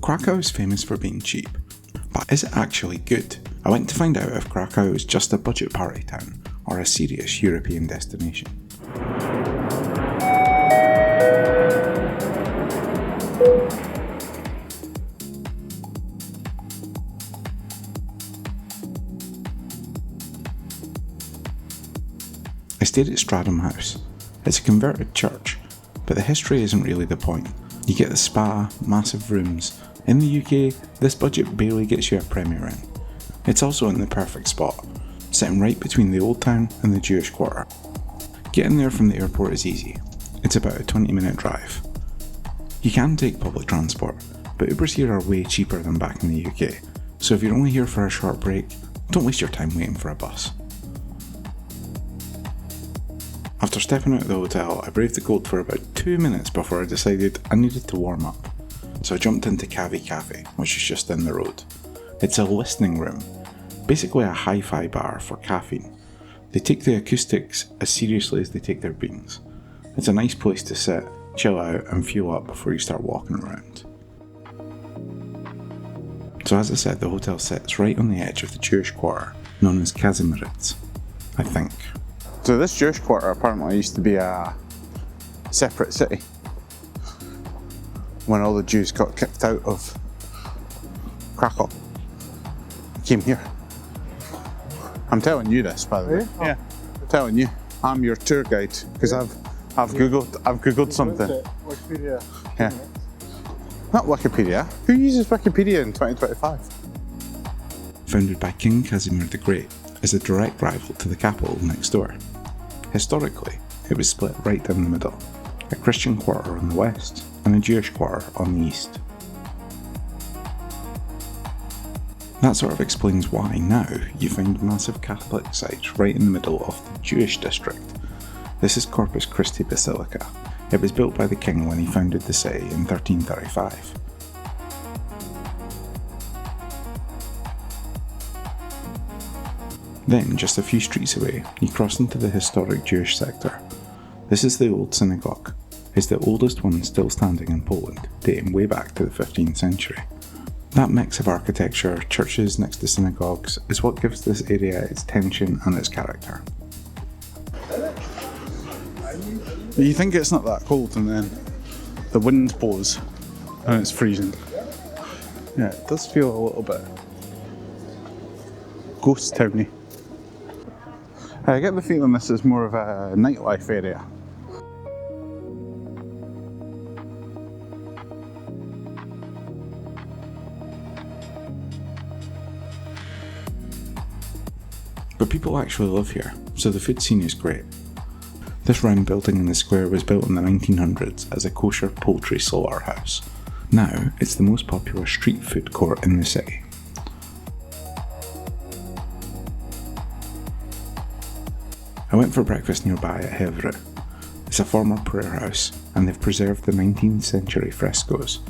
Krakow is famous for being cheap, but is it actually good? I went to find out if Krakow is just a budget party town or a serious European destination. I stayed at Stradom House. It's a converted church, but the history isn't really the point. You get the spa, massive rooms. In the UK, this budget barely gets you a Premier Inn. It's also in the perfect spot, sitting right between the Old Town and the Jewish Quarter. Getting there from the airport is easy. It's about a 20-minute drive. You can take public transport, but Ubers here are way cheaper than back in the UK, so if you're only here for a short break, don't waste your time waiting for a bus. After stepping out of the hotel, I braved the cold for about 2 minutes before I decided I needed to warm up. So I jumped into Cavi Cafe, which is just down the road. It's a listening room, basically a hi-fi bar for caffeine. They take the acoustics as seriously as they take their beans. It's a nice place to sit, chill out and fuel up before you start walking around. So as I said, the hotel sits right on the edge of the Jewish Quarter, known as Kazimierz, I think. So this Jewish Quarter apparently used to be a separate city when all the Jews got kicked out of Krakow. Came here. I'm telling you this, by the way. Yeah, I'm telling you. I'm your tour guide because I've googled something. Wikipedia. Yeah. Not Wikipedia. Who uses Wikipedia in 2025? Founded by King Kazimierz the Great, is a direct rival to the capital next door. Historically, it was split right down the middle, a Christian quarter on the west and a Jewish quarter on the east. That sort of explains why now you find massive Catholic sites right in the middle of the Jewish district. This is Corpus Christi basilica. It was built by the king when he founded the city in 1335. Then, just a few streets away, you cross into the historic Jewish sector. This is the Old Synagogue. It's the oldest one still standing in Poland, dating way back to the 15th century. That mix of architecture, churches next to synagogues, is what gives this area its tension and its character. You think it's not that cold and then the wind blows and it's freezing. Yeah, it does feel a little bit ghost towny. I get the feeling this is more of a nightlife area. But people actually live here, so the food scene is great. This round building in the square was built in the 1900s as a kosher poultry slaughterhouse. Now, it's the most popular street food court in the city. I went for breakfast nearby at Hevre. It's a former prayer house, and they've preserved the 19th century frescos.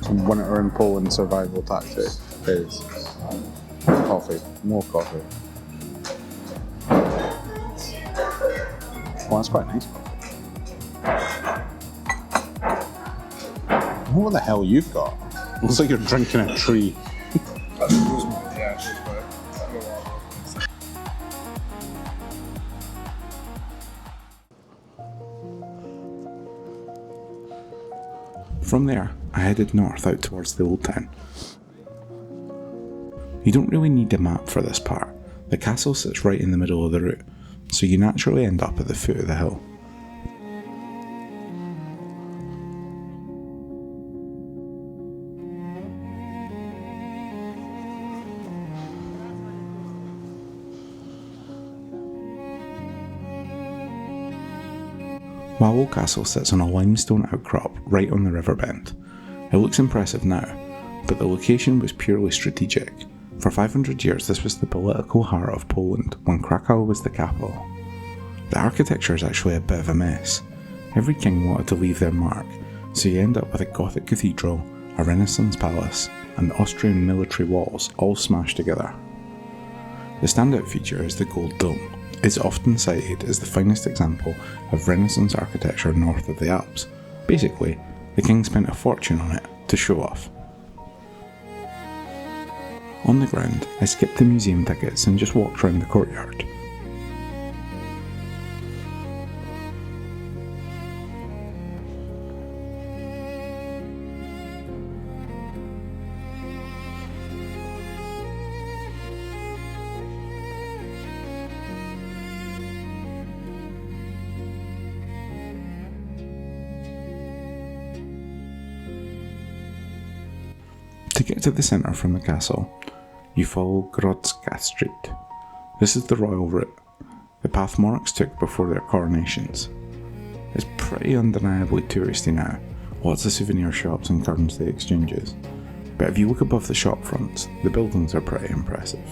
Winter in Poland survival tactic is coffee, more coffee. Well, that's quite nice. What the hell you've got? Looks like you're drinking a tree. From there, I headed north out towards the Old Town. You don't really need a map for this part. The castle sits right in the middle of the route, so you naturally end up at the foot of the hill. Wawel Castle sits on a limestone outcrop right on the river bend. It looks impressive now, but the location was purely strategic. For 500 years this was the political heart of Poland when Krakow was the capital. The architecture is actually a bit of a mess. Every king wanted to leave their mark, so you end up with a Gothic cathedral, a Renaissance palace, and Austrian military walls all smashed together. The standout feature is the gold dome. It's often cited as the finest example of Renaissance architecture north of the Alps. Basically, the king spent a fortune on it to show off. On the ground, I skipped the museum tickets and just walked around the courtyard. To get to the centre from the castle, you follow Grodzka Street. This is the royal route, the path monarchs took before their coronations. It's pretty undeniably touristy now, lots of souvenir shops and currency exchanges, but if you look above the shop fronts, the buildings are pretty impressive.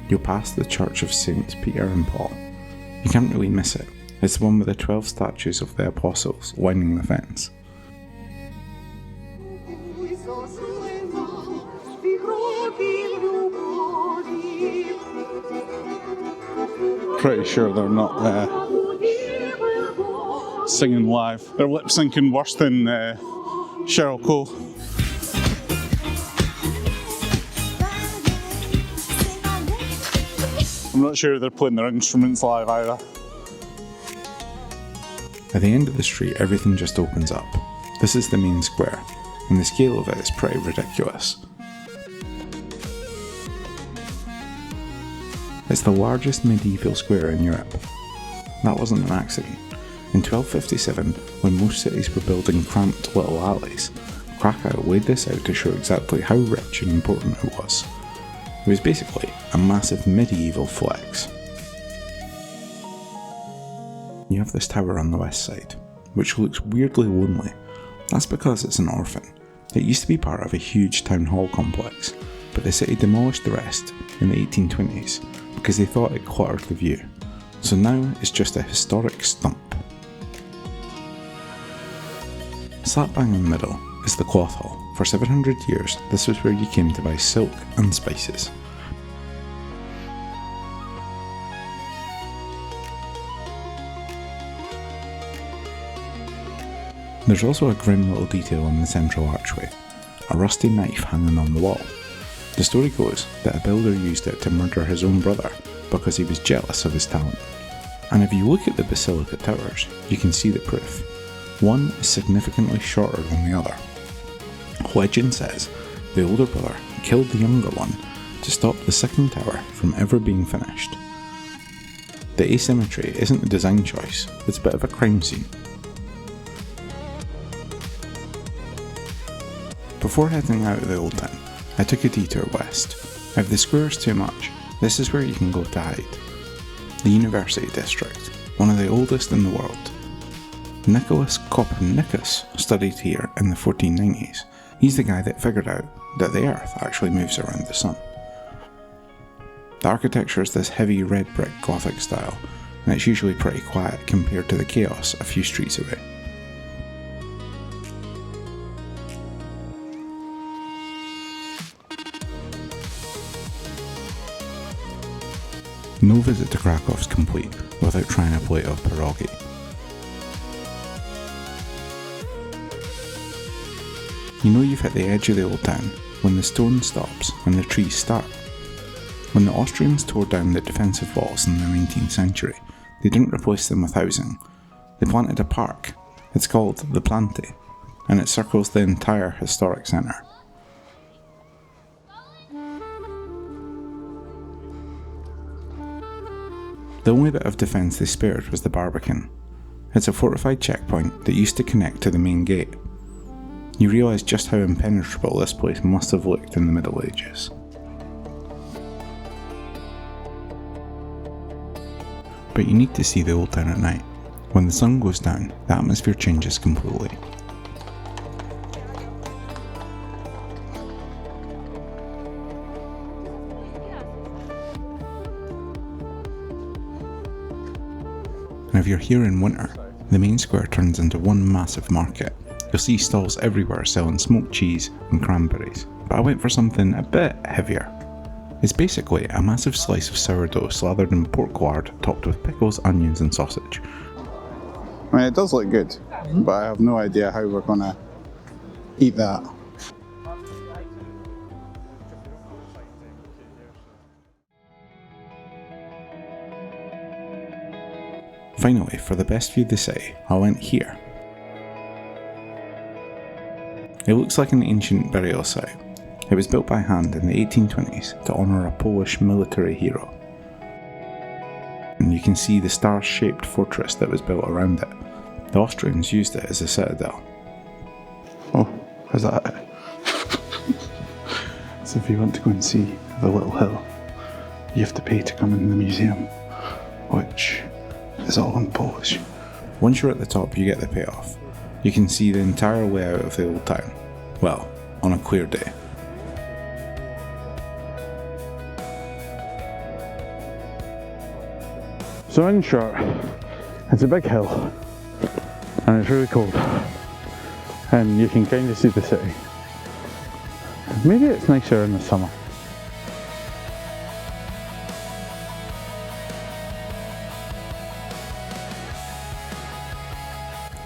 You'll pass the Church of Saints Peter and Paul. You can't really miss it, it's the one with the 12 statues of the apostles lining the fence. Pretty sure they're not singing live. They're lip syncing worse than Cheryl Cole. I'm not sure they're playing their instruments live either. At the end of the street, everything just opens up. This is the main square, and the scale of it is pretty ridiculous. It's the largest medieval square in Europe. That wasn't an accident. In 1257, when most cities were building cramped little alleys, Krakow laid this out to show exactly how rich and important it was. It was basically a massive medieval flex. You have this tower on the west side, which looks weirdly lonely. That's because it's an orphan. It used to be part of a huge town hall complex, but the city demolished the rest in the 1820s because they thought it cluttered the view. So now it's just a historic stump. Slap bang in the middle is the cloth hall. For 700 years, this was where you came to buy silk and spices. There's also a grim little detail in the central archway, a rusty knife hanging on the wall. The story goes that a builder used it to murder his own brother because he was jealous of his talent. And if you look at the basilica towers, you can see the proof. One is significantly shorter than the other. Legend says the older brother killed the younger one to stop the second tower from ever being finished. The asymmetry isn't a design choice, it's a bit of a crime scene. Before heading out of the old town, I took a detour west. If the square's too much, this is where you can go to hide. The University District, one of the oldest in the world. Nicholas Copernicus studied here in the 1490s. He's the guy that figured out that the Earth actually moves around the Sun. The architecture is this heavy red brick Gothic style, and it's usually pretty quiet compared to the chaos a few streets away. No visit to Krakow is complete without trying a plate of pierogi. You know you've hit the edge of the old town when the stone stops and the trees start. When the Austrians tore down the defensive walls in the 19th century, they didn't replace them with housing. They planted a park. It's called the Planty, and it circles the entire historic centre. The only bit of defence they spared was the Barbican. It's a fortified checkpoint that used to connect to the main gate. You realise just how impenetrable this place must have looked in the Middle Ages. But you need to see the old town at night. When the sun goes down, the atmosphere changes completely. And if you're here in winter, the main square turns into one massive market. You'll see stalls everywhere selling smoked cheese and cranberries, but I went for something a bit heavier. It's basically a massive slice of sourdough slathered in pork lard topped with pickles, onions and sausage. I mean, it does look good, but I have no idea how we're gonna eat that. Finally, for the best view of the city, I went here. It looks like an ancient burial site. It was built by hand in the 1820s to honour a Polish military hero. And you can see the star-shaped fortress that was built around it. The Austrians used it as a citadel. Oh, is that it? So if you want to go and see the little hill, you have to pay to come in the museum, which is all in Polish. Once you're at the top, you get the payoff. You can see the entire layout of the old town. Well, on a clear day. So in short, it's a big hill and it's really cold and you can kind of see the city. Maybe it's nicer in the summer.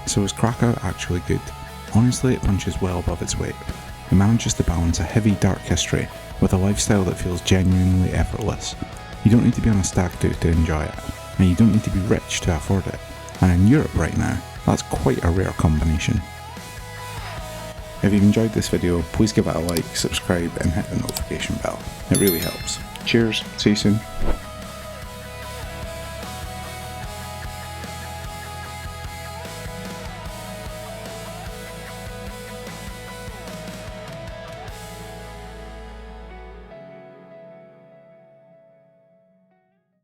So is Krakow actually good? Honestly, it punches well above its weight. It manages to balance a heavy dark history with a lifestyle that feels genuinely effortless. You don't need to be on a stag-do to enjoy it, and you don't need to be rich to afford it. And in Europe right now, that's quite a rare combination. If you've enjoyed this video, please give it a like, subscribe and hit the notification bell. It really helps. Cheers, see you soon.